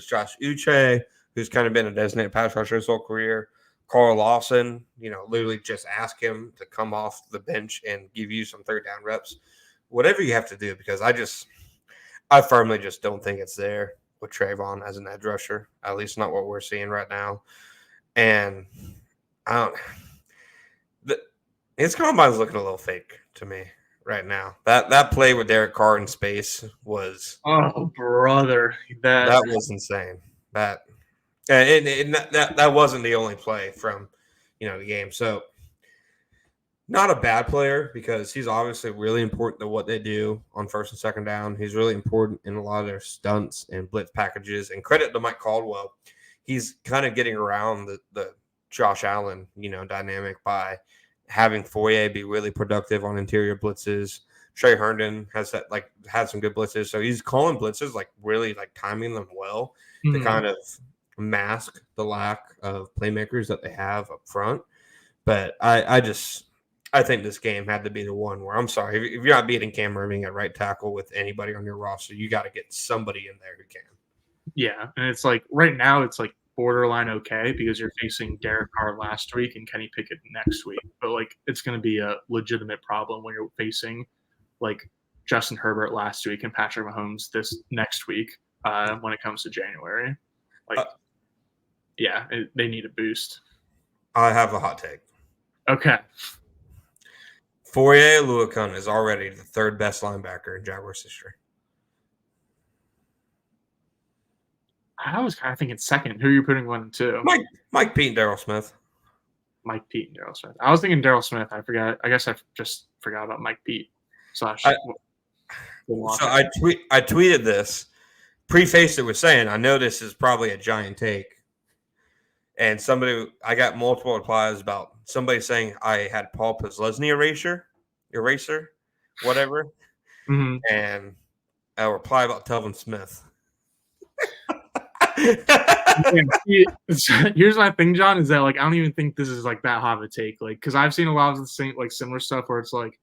Josh Uche, who's kind of been a designated pass rusher his whole career. Carl Lawson, literally just ask him to come off the bench and give you some third down reps. Whatever you have to do, because I firmly just don't think it's there with Trayvon as an edge rusher, at least not what we're seeing right now. And his combine's looking a little fake to me right now. That play with Derek Carr in space was brother, that was insane. That wasn't the only play from the game. So not a bad player because he's obviously really important to what they do on first and second down. He's really important in a lot of their stunts and blitz packages. And credit to Mike Caldwell, he's kind of getting around the Josh Allen dynamic by having Foye be really productive on interior blitzes. Trey Herndon has had some good blitzes, so he's calling blitzes really timing them well to kind of mask the lack of playmakers that they have up front. But I think this game had to be the one where, I'm sorry, if you're not beating Cam Irving at right tackle with anybody on your roster, you got to get somebody in there who can. Yeah, and it's like right now it's like borderline okay because you're facing Derek Carr last week and Kenny Pickett next week. But like it's going to be a legitimate problem when you're facing like Justin Herbert last week and Patrick Mahomes this next week when it comes to January. They need a boost. I have a hot take. Okay. Foye Oluokun is already the third best linebacker in Jaguars history. I was kind of thinking second. Who are you putting 1 and 2? Mike Pete and Daryl Smith. Mike Pete and Daryl Smith. I was thinking Daryl Smith. I forgot. I guess I just forgot about Mike Pete. I tweeted this preface it with saying, I know this is probably a giant take. And I got multiple replies about somebody saying I had Paul Posluszny eraser, whatever. Mm-hmm. And a reply about Telvin Smith. Here's my thing, John, is that like I don't even think this is like that hot of a take, like because I've seen a lot of the same like similar stuff where it's like,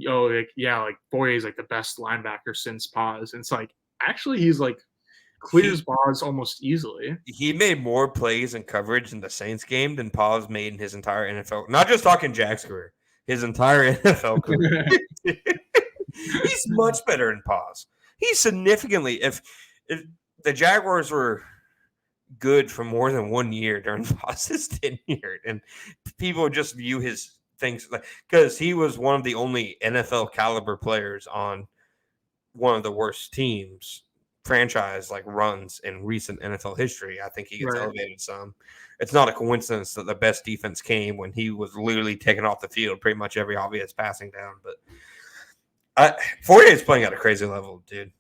oh, like yeah, like Foye is like the best linebacker since Paz. And it's like actually he's like clears Paz almost easily. He made more plays and coverage in the Saints game than Paz made in his entire NFL. Not just talking Jack's career, his entire NFL career. He's much better in Paz. He's significantly if the Jaguars were good for more than 1 year during Paz's tenure, and people just view his things like because he was one of the only NFL caliber players on one of the worst teams franchise like runs in recent NFL history. I think he gets elevated some. It's not a coincidence that the best defense came when he was literally taken off the field pretty much every obvious passing down. But Foye is playing at a crazy level, dude.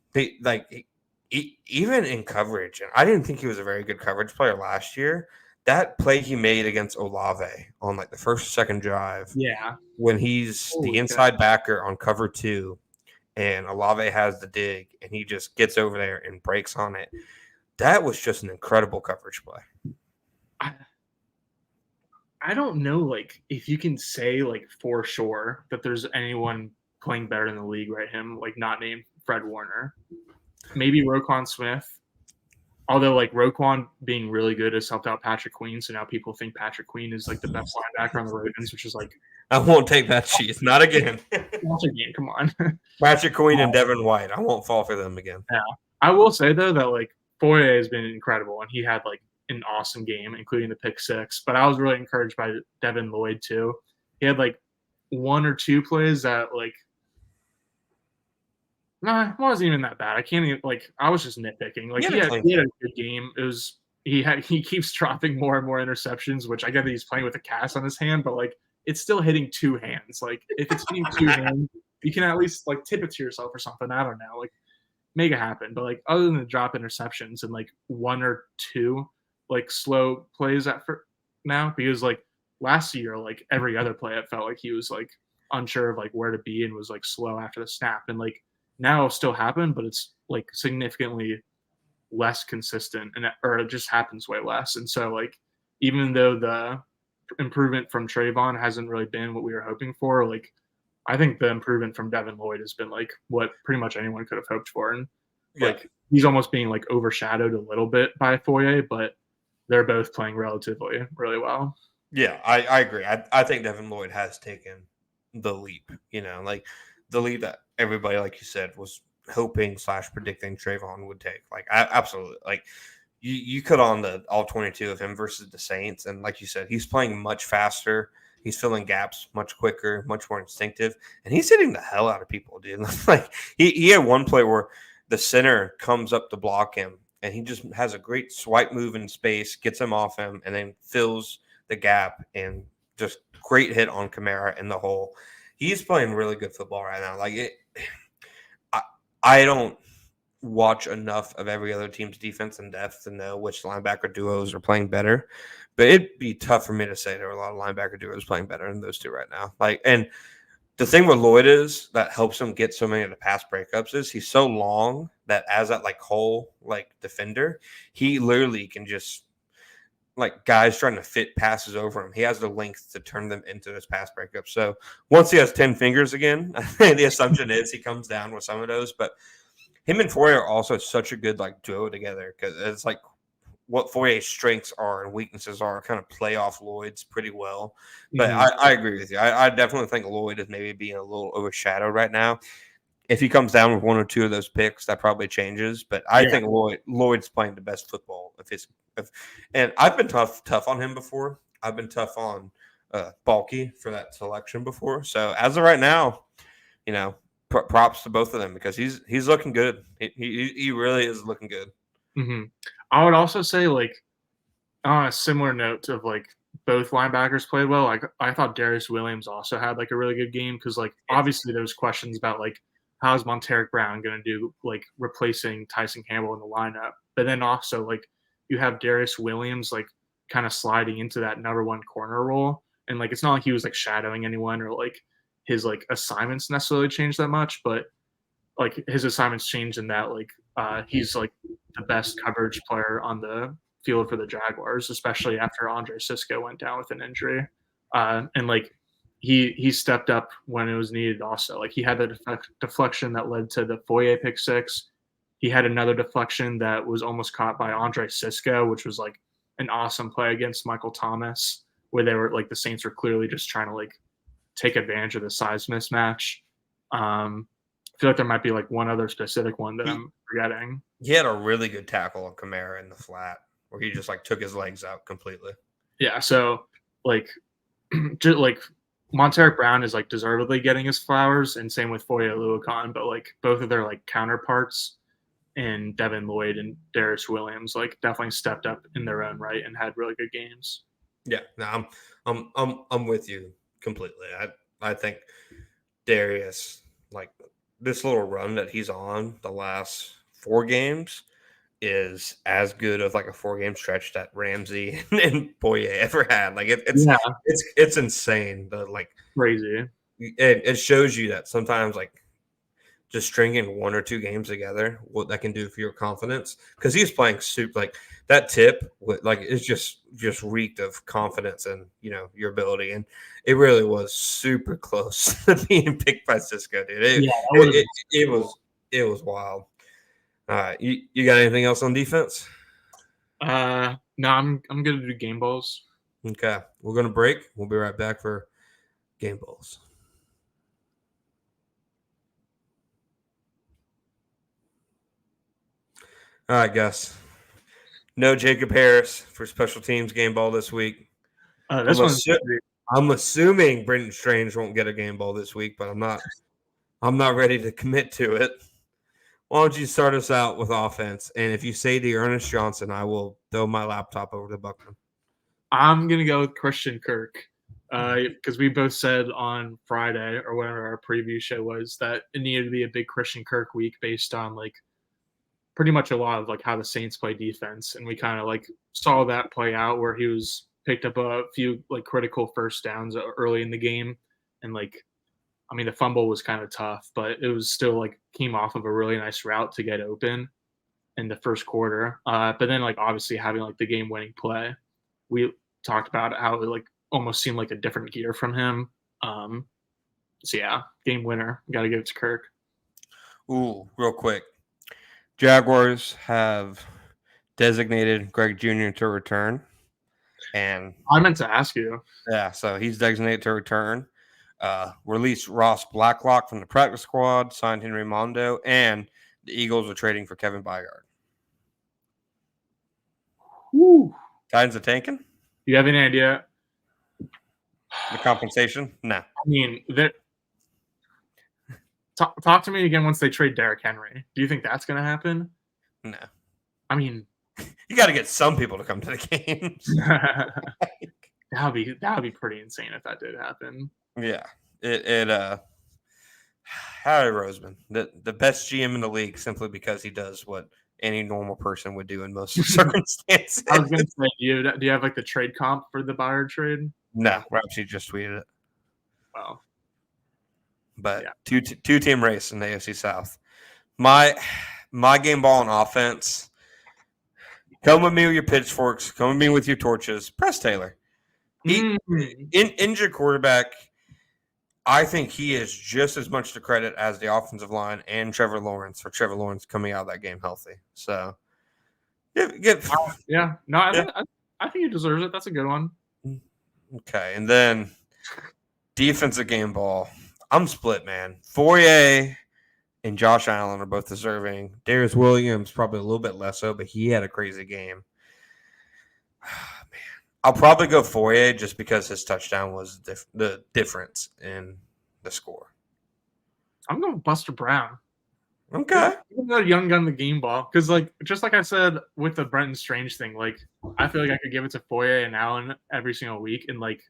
Even in coverage, and I didn't think he was a very good coverage player last year. That play he made against Olave on like the first or second drive, when he's the inside backer on cover 2, and Olave has the dig, and he just gets over there and breaks on it. That was just an incredible coverage play. I don't know, like if you can say like for sure that there's anyone playing better in the league right him, like not named Fred Warner. Maybe Roquan Smith. Although, like, Roquan being really good has helped out Patrick Queen, so now people think Patrick Queen is, like, the best linebacker on the Ravens, which is, like... I won't take that cheese. Not again. Not again. Come on. Patrick Queen and Devin White. I won't fall for them again. Yeah. I will say, though, that, like, Foye has been incredible, and he had, like, an awesome game, including the pick 6. But I was really encouraged by Devin Lloyd, too. He had, like, 1 or 2 plays that, like... Nah, it wasn't even that bad. I can't even like. I was just nitpicking. Like he had a good game. It was he keeps dropping more and more interceptions, which I get that he's playing with a cast on his hand, but like it's still hitting 2 hands. Like if it's hitting 2 hands, you can at least like tip it to yourself or something. I don't know, like make it happen. But like other than the drop interceptions and like 1 or 2 like slow plays now, because like last year, like every other play, it felt like he was like unsure of like where to be and was like slow after the snap, and like. Now it'll still happen, but it's like significantly less consistent, or it just happens way less. And so, like, even though the improvement from Trayvon hasn't really been what we were hoping for, like, I think the improvement from Devin Lloyd has been like what pretty much anyone could have hoped for. And like, he's almost being like overshadowed a little bit by Foye, but they're both playing relatively really well. Yeah, I agree. I think Devin Lloyd has taken the leap, like the lead that everybody, like you said, was hoping / predicting Trayvon would take. Like, absolutely. Like, you cut on the all 22 of him versus the Saints, and like you said, he's playing much faster. He's filling gaps much quicker, much more instinctive, and he's hitting the hell out of people, dude. Like, he had one play where the center comes up to block him, and he just has a great swipe move in space, gets him off him, and then fills the gap, and just great hit on Kamara in the hole. He's playing really good football right now. Like I don't watch enough of every other team's defense in depth to know which linebacker duos are playing better, but it'd be tough for me to say there are a lot of linebacker duos playing better than those two right now. Like, and the thing with Lloyd is that helps him get so many of the pass breakups is he's so long that as that like whole like defender, he literally can just like guys trying to fit passes over him. He has the length to turn them into his pass breakups. So once he has 10 fingers again, the assumption is he comes down with some of those. But him and Foye are also such a good like duo together because it's like what Foye's strengths are and weaknesses are kind of play off Lloyd's pretty well. But I agree with you. I definitely think Lloyd is maybe being a little overshadowed right now. If he comes down with 1 or 2 of those picks, that probably changes. But I think Lloyd's playing the best football and I've been tough on him before. I've been tough on Balky for that selection before. So as of right now, props to both of them because he's looking good. He really is looking good. Mm-hmm. I would also say, like, on a similar note of like both linebackers played well. Like I thought Darius Williams also had like a really good game because like obviously there's questions about like how's Monteric Brown going to do, like replacing Tyson Campbell in the lineup? But then also like you have Darius Williams like kind of sliding into that number one corner role, and like it's not like he was like shadowing anyone or like his like assignments necessarily changed that much, but like his assignments changed in that like he's like the best coverage player on the field for the Jaguars, especially after Andre Cisco went down with an injury. And like he stepped up when it was needed also. Like he had the deflection that led to the Foye pick six. He had another deflection that was almost caught by Andre Cisco, which was like an awesome play against Michael Thomas, where they were like the Saints were clearly just trying to like take advantage of the size mismatch. I feel like there might be like one other specific one that I'm forgetting. He had a really good tackle on Kamara in the flat where he just like took his legs out completely. Yeah, so like just like Monteric Brown is like deservedly getting his flowers, and same with Foye Oluokun, but like both of their like counterparts in Devin Lloyd and Darius Williams like definitely stepped up in their own right and had really good games. Yeah, no, I'm with you completely. I think Darius, like this little run that he's on the last 4 games, is as good of like a 4-game stretch that Ramsey and Boye ever had. Like it's insane. The like crazy. It shows you that sometimes like just stringing 1 or 2 games together, what that can do for your confidence. Because he's playing super like that tip, like it's just reeked of confidence and your ability, and it really was super close to being picked by Cisco, dude. It was wild. All right, you got anything else on defense? No, I'm gonna do game balls. Okay, we're gonna break. We'll be right back for game balls. All right, Gus. No Jacob Harris for special teams game ball this week. I'm assuming Brenton Strange won't get a game ball this week, but I'm not ready to commit to it. Why don't you start us out with offense? And if you say to Ernest Johnson, I will throw my laptop over to Buckman. I'm gonna go with Christian Kirk. Because we both said on Friday or whatever our preview show was that it needed to be a big Christian Kirk week based on like pretty much a lot of like how the Saints play defense, and we kind of like saw that play out where he was picked up a few like critical first downs early in the game, and like I mean the fumble was kind of tough, but it was still like came off of a really nice route to get open in the first quarter. But then like obviously having like the game winning play, we talked about how it like almost seemed like a different gear from him. So yeah, game winner. Got to give it to Kirk. Ooh, real quick. Jaguars have designated Greg Jr. to return. And I meant to ask you. Yeah, so he's designated to return. Released Ross Blacklock from the practice squad, signed Henry Mondo, and the Eagles are trading for Kevin Byard. Whew. Titans are tanking? Do you have any idea? The compensation? No. I mean, talk to me again once they trade Derrick Henry. Do you think that's going to happen? No. I mean, you got to get some people to come to the games. that would be pretty insane if that did happen. Yeah. Harry Roseman, the best GM in the league, simply because he does what any normal person would do in most circumstances. I was going to say, do you have like the trade comp for the Byard trade? No, Rapsy just tweeted it. Wow. But yeah. two-team race in the AFC South. My game ball on offense. Come with me with your pitchforks. Come with me with your torches. Press Taylor. Injured quarterback. I think he is just as much to credit as the offensive line and Trevor Lawrence for Trevor Lawrence coming out of that game healthy. So, I think he deserves it. That's a good one. Okay, and then defensive game ball. I'm split, man. Foye and Josh Allen are both deserving. Darius Williams probably a little bit less so, but he had a crazy game. Man, I'll probably go Foye just because his touchdown was the difference in the score. I'm going Buster Brown. Okay. A young gun the game ball. Because like just like I said with the Brenton Strange thing, like I feel like I could give it to Foye and Allen every single week, and like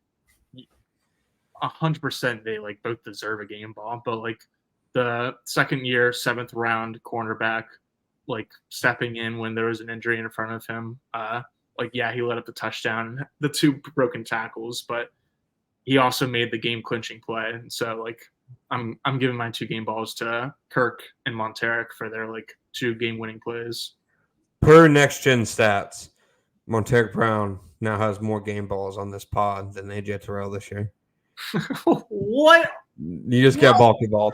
100% they like both deserve a game ball. But like the second-year, 7th-round cornerback, like, stepping in when there was an injury in front of him. He let up the touchdown, the 2 broken tackles, but he also made the game-clinching play. And so, like, I'm giving my 2 game balls to Kirk and Monteric for their, like, 2 game-winning plays. Per Next Gen Stats, Monteric Brown now has more game balls on this pod than AJ Terrell this year. What? You just got bulky balled.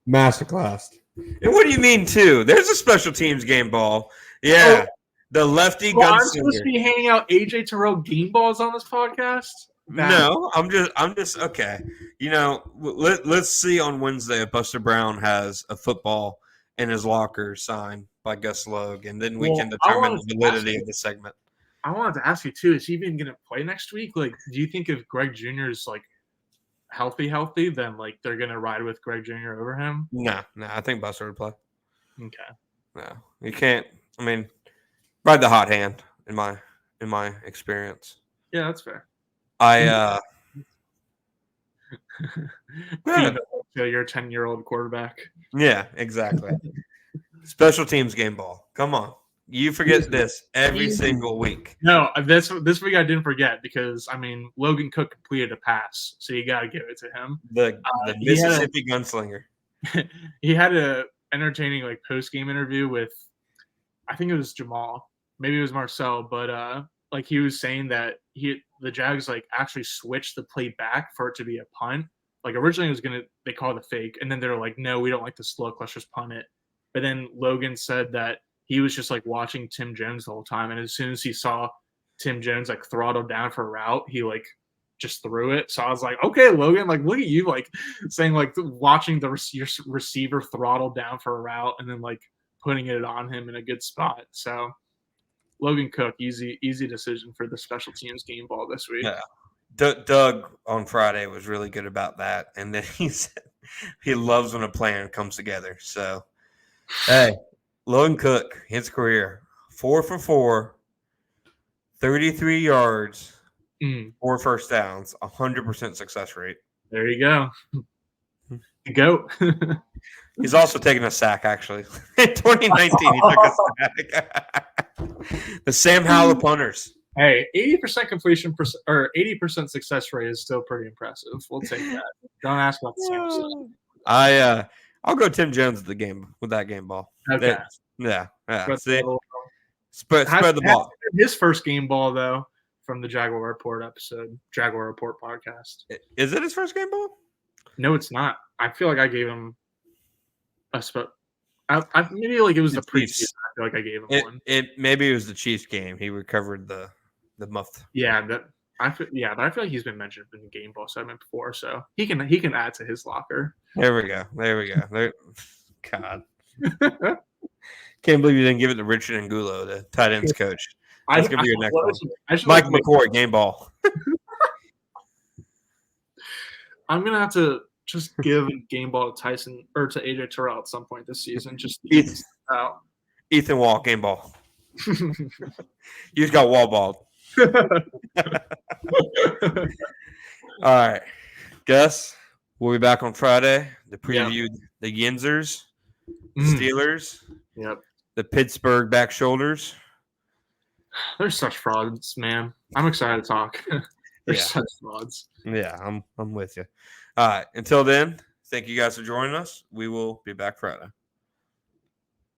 Masterclass. And what do you mean, too? There's a special teams game ball. Yeah. The lefty gunslinger. I'm supposed to be handing out AJ Terrell game balls on this podcast? No, I'm just okay. You know, let's see on Wednesday if Buster Brown has a football in his locker signed by Gus Logue, and then we can determine the validity of the segment. I wanted to ask you too, is he even going to play next week? Like, do you think if Greg Jr. is like healthy, then like they're going to ride with Greg Jr. over him? No, I think Buster would play. Okay. No, you can't. I mean, ride the hot hand in my experience. Yeah, that's fair. You're a 10-year-old quarterback. Yeah, exactly. Special teams game ball. Come on. You forget this every single week. No, this week I didn't forget because, I mean, Logan Cook completed a pass, so you got to give it to him. The Mississippi gunslinger. He had a entertaining like post-game interview with, I think it was Jamal, maybe it was Marcel, but like he was saying that the Jags like actually switched the play back for it to be a punt. Like originally it was they called it a fake, and then they're like, no, we don't like this look, let's just punt it. But then Logan said that he was just like watching Tim Jones the whole time, and as soon as he saw Tim Jones like throttle down for a route, he like just threw it. So I was like, okay, Logan, like look at you like saying like watching your receiver throttle down for a route and then like putting it on him in a good spot. So Logan Cook, easy decision for the special teams game ball this week. Yeah. Doug on Friday was really good about that, and then he said he loves when a plan comes together. So, hey, Logan Cook, his career, 4 for 4, 33 yards, 4 first downs, 100% success rate. There you go. The GOAT. He's also taken a sack, actually. In 2019, he took a sack. The Sam Howell punters. Hey, 80% completion or 80% success rate is still pretty impressive. We'll take that. Don't ask about the Samson. I'll go Tim Jones with that game ball. Okay. Yeah. See? Spread the ball. His first game ball though, from the Jaguar Report episode, Jaguar Report podcast. Is it his first game ball? No, it's not. I feel like I gave him a spot. Maybe like it was the preseason. I feel like I gave him one. Maybe it was the Chiefs game. He recovered the muff. Yeah, but I feel like he's been mentioned in the game ball segment before, so he can add to his locker. There we go. God, can't believe you didn't give it to Richard Angulo, the tight ends coach. That's gonna be your next one. Mike McCoy, game ball. I'm gonna have to just give a game ball to Tyson or to AJ Terrell at some point this season. Just Ethan Wall, game ball. You just got wall balled. All right, Gus, we'll be back on Friday to preview the Yinzers, the Steelers, the Pittsburgh back shoulders. They're such frauds, man. I'm excited to talk. They're such frauds. Yeah, I'm with you. All right, until then, thank you guys for joining us. We will be back Friday.